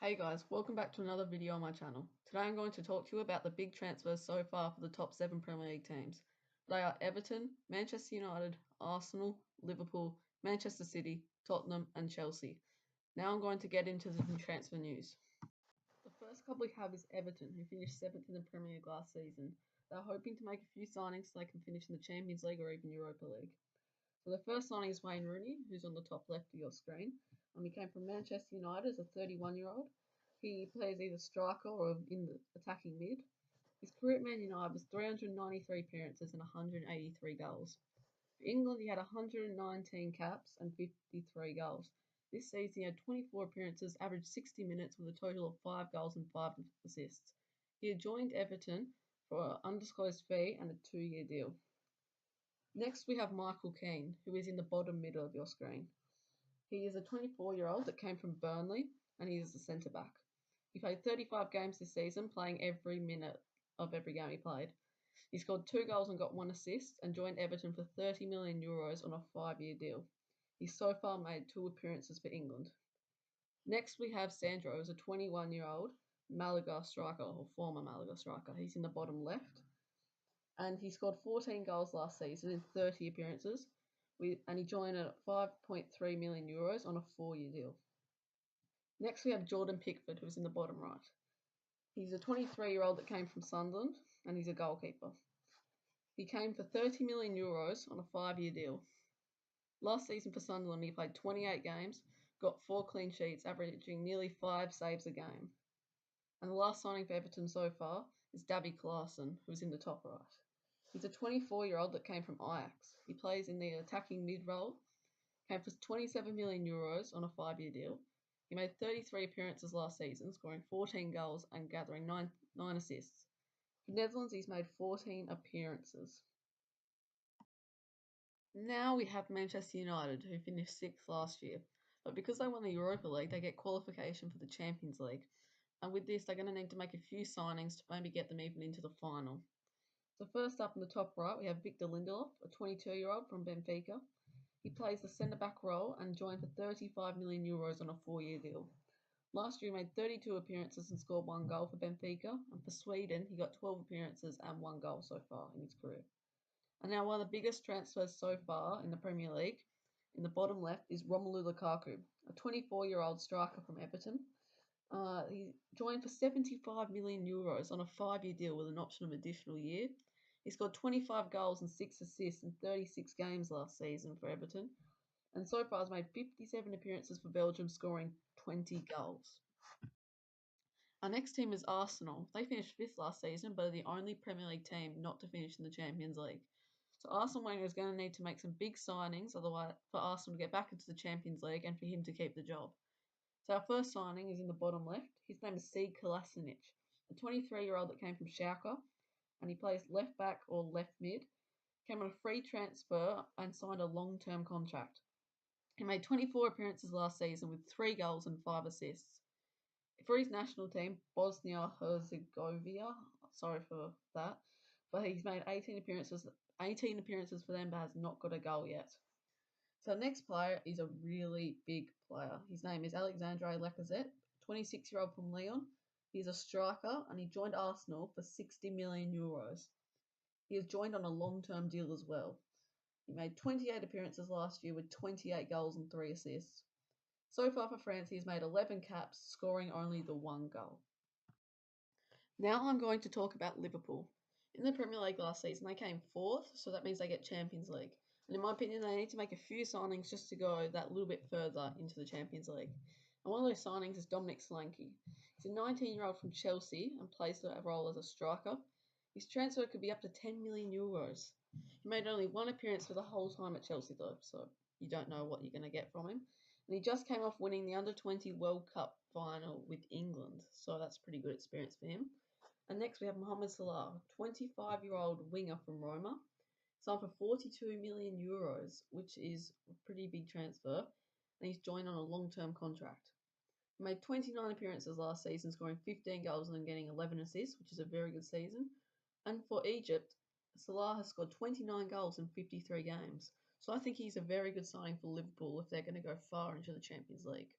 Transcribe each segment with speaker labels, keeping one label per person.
Speaker 1: Hey guys, welcome back to another video on my channel. Today I'm going to talk to you about the big transfers so far for the top 7 Premier League teams. They are Everton, Manchester United, Arsenal, Liverpool, Manchester City, Tottenham and Chelsea. Now I'm going to get into the transfer news. The first couple we have is Everton, who finished 7th in the Premier League last season. They're hoping to make a few signings so they can finish in the Champions League or even Europa League. So the first signing is Wayne Rooney, who's on the top left of your screen. He came from Manchester United as a 31-year-old. He plays either striker or in the attacking mid. His career at Man United was 393 appearances and 183 goals. For England, he had 119 caps and 53 goals. This season, he had 24 appearances, averaged 60 minutes with a total of 5 goals and 5 assists. He had joined Everton for an undisclosed fee and a 2-year deal. Next, we have Michael Keane, who is in the bottom middle of your screen. He is a 24-year-old that came from Burnley, and he is a centre-back. He played 35 games this season, playing every minute of every game he played. He scored 2 goals and got 1 assist, and joined Everton for €30 million on a 5-year deal. He's so far made 2 appearances for England. Next, we have Sandro, who's a 21-year-old Malaga striker, or former Malaga striker. He's in the bottom left. And he scored 14 goals last season in 30 appearances, and he joined at €5.3 million on a 4-year deal. Next, we have Jordan Pickford, who's in the bottom right. He's a 23-year-old that came from Sunderland, and he's a goalkeeper. He came for €30 million on a 5-year deal. Last season for Sunderland, he played 28 games, got 4 clean sheets, averaging nearly 5 saves a game. And the last signing for Everton so far is Davy Klaassen, who's in the top right. He's a 24-year-old that came from Ajax. He plays in the attacking mid role, came for €27 million on a 5-year deal. He made 33 appearances last season, scoring 14 goals and gathering 9 assists. For Netherlands, he's made 14 appearances. Now we have Manchester United, who finished 6th last year. But because they won the Europa League, they get qualification for the Champions League. And with this, they're going to need to make a few signings to maybe get them even into the final. So first up in the top right, we have Victor Lindelof, a 22-year-old from Benfica. He plays the centre-back role and joined for €35 million on a 4-year deal. Last year he made 32 appearances and scored 1 goal for Benfica, and for Sweden he got 12 appearances and 1 goal so far in his career. And now one of the biggest transfers so far in the Premier League, in the bottom left, is Romelu Lukaku, a 24-year-old striker from Everton. He joined for €75 million on a 5-year deal with an option of an additional year. He scored 25 goals and 6 assists in 36 games last season for Everton, and so far has made 57 appearances for Belgium, scoring 20 goals. Our next team is Arsenal. They finished 5th last season, but are the only Premier League team not to finish in the Champions League. So Arsene Wenger is going to need to make some big signings otherwise for Arsenal to get back into the Champions League and for him to keep the job. So our first signing is in the bottom left. His name is Sead Kolasinac, a 23-year-old that came from Schalke, and he plays left back or left mid. Came on a free transfer and signed a long-term contract. He made 24 appearances last season with 3 goals and 5 assists. For his national team, Bosnia-Herzegovina, sorry for that, but he's made 18 appearances for them but has not got a goal yet. So the next player is a really big player. His name is Alexandre Lacazette, 26-year-old from Lyon. He's a striker and he joined Arsenal for €60 million. He has joined on a long-term deal as well. He made 28 appearances last year with 28 goals and 3 assists. So far for France, he has made 11 caps, scoring only the 1 goal. Now I'm going to talk about Liverpool. In the Premier League last season, they came 4th, so that means they get Champions League. And in my opinion, they need to make a few signings just to go that little bit further into the Champions League. And one of those signings is Dominic Solanke. He's a 19-year-old from Chelsea and plays the role as a striker. His transfer could be up to €10 million. He made only 1 appearance for the whole time at Chelsea though, so you don't know what you're going to get from him. And he just came off winning the Under-20 World Cup final with England, so that's a pretty good experience for him. And next we have Mohamed Salah, 25-year-old winger from Roma. Signed for €42 million, which is a pretty big transfer, and he's joined on a long-term contract. He made 29 appearances last season, scoring 15 goals and getting 11 assists, which is a very good season. And for Egypt, Salah has scored 29 goals in 53 games. So I think he's a very good signing for Liverpool if they're going to go far into the Champions League.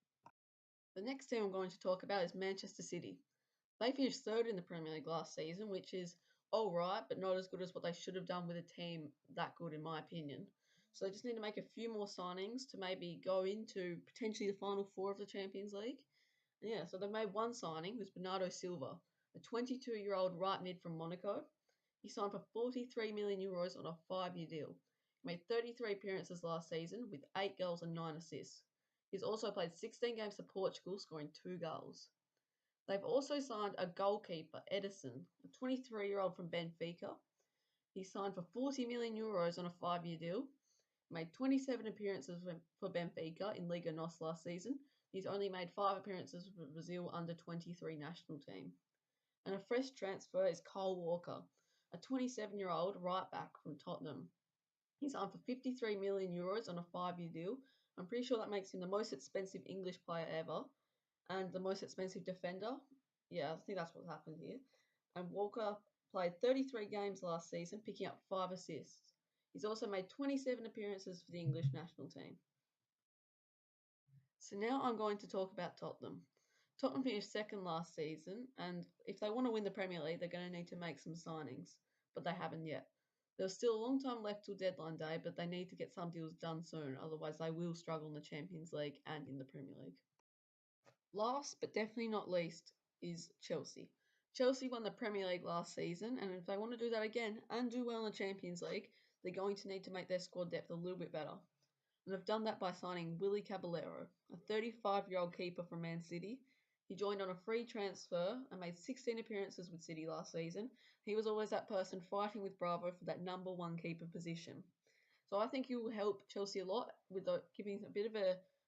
Speaker 1: The next team I'm going to talk about is Manchester City. They finished third in the Premier League last season, which is all right, but not as good as what they should have done with a team that good, in my opinion. So they just need to make a few more signings to maybe go into potentially the final four of the Champions League. And yeah, so they made one signing, was Bernardo Silva, a 22-year-old right mid from Monaco. He signed for 43 million euros on a 5-year deal. He made 33 appearances last season with 8 goals and 9 assists. He's also played 16 games for Portugal, scoring 2 goals. They've also signed a goalkeeper, Edison, a 23-year-old from Benfica. He signed for 40 million euros on a 5-year deal. Made 27 appearances for Benfica in Liga NOS last season. He's only made 5 appearances for Brazil under 23 national team. And a fresh transfer is Cole Walker, a 27-year-old right back from Tottenham. He's signed for 53 million euros on a 5-year deal. I'm pretty sure that makes him the most expensive English player ever and the most expensive defender. Yeah, I think that's what happened here. And Walker played 33 games last season, picking up 5 assists. He's also made 27 appearances for the English national team. So now I'm going to talk about Tottenham. Tottenham finished second last season, and if they want to win the Premier League, they're going to need to make some signings, but they haven't yet. There's still a long time left till deadline day, but they need to get some deals done soon, otherwise they will struggle in the Champions League and in the Premier League. Last but definitely not least is Chelsea. Chelsea won the Premier League last season, and if they want to do that again and do well in the Champions League, they're going to need to make their squad depth a little bit better. And they've done that by signing Willy Caballero, a 35-year-old keeper from Man City. He joined on a free transfer and made 16 appearances with City last season. He was always that person fighting with Bravo for that number one keeper position. So I think he will help Chelsea a lot with giving a bit of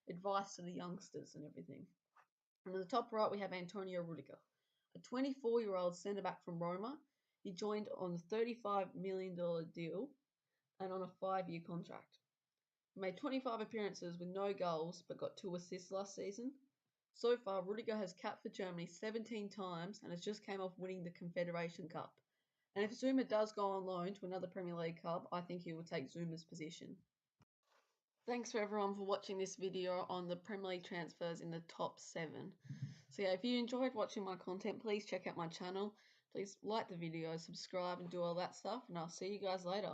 Speaker 1: advice to the youngsters and everything. And in the top right, we have Antonio Rudiger, a 24-year-old centre-back from Roma. He joined on a $35 million deal and on a 5-year contract. He made 25 appearances with no goals but got 2 assists last season. So far, Rudiger has capped for Germany 17 times and has just came off winning the Confederation Cup. And if Zuma does go on loan to another Premier League club, I think he will take Zuma's position. Thanks for everyone for watching this video on the Premier League transfers in the top 7. So yeah, if you enjoyed watching my content, please check out my channel. Please like the video, subscribe and do all that stuff, and I'll see you guys later.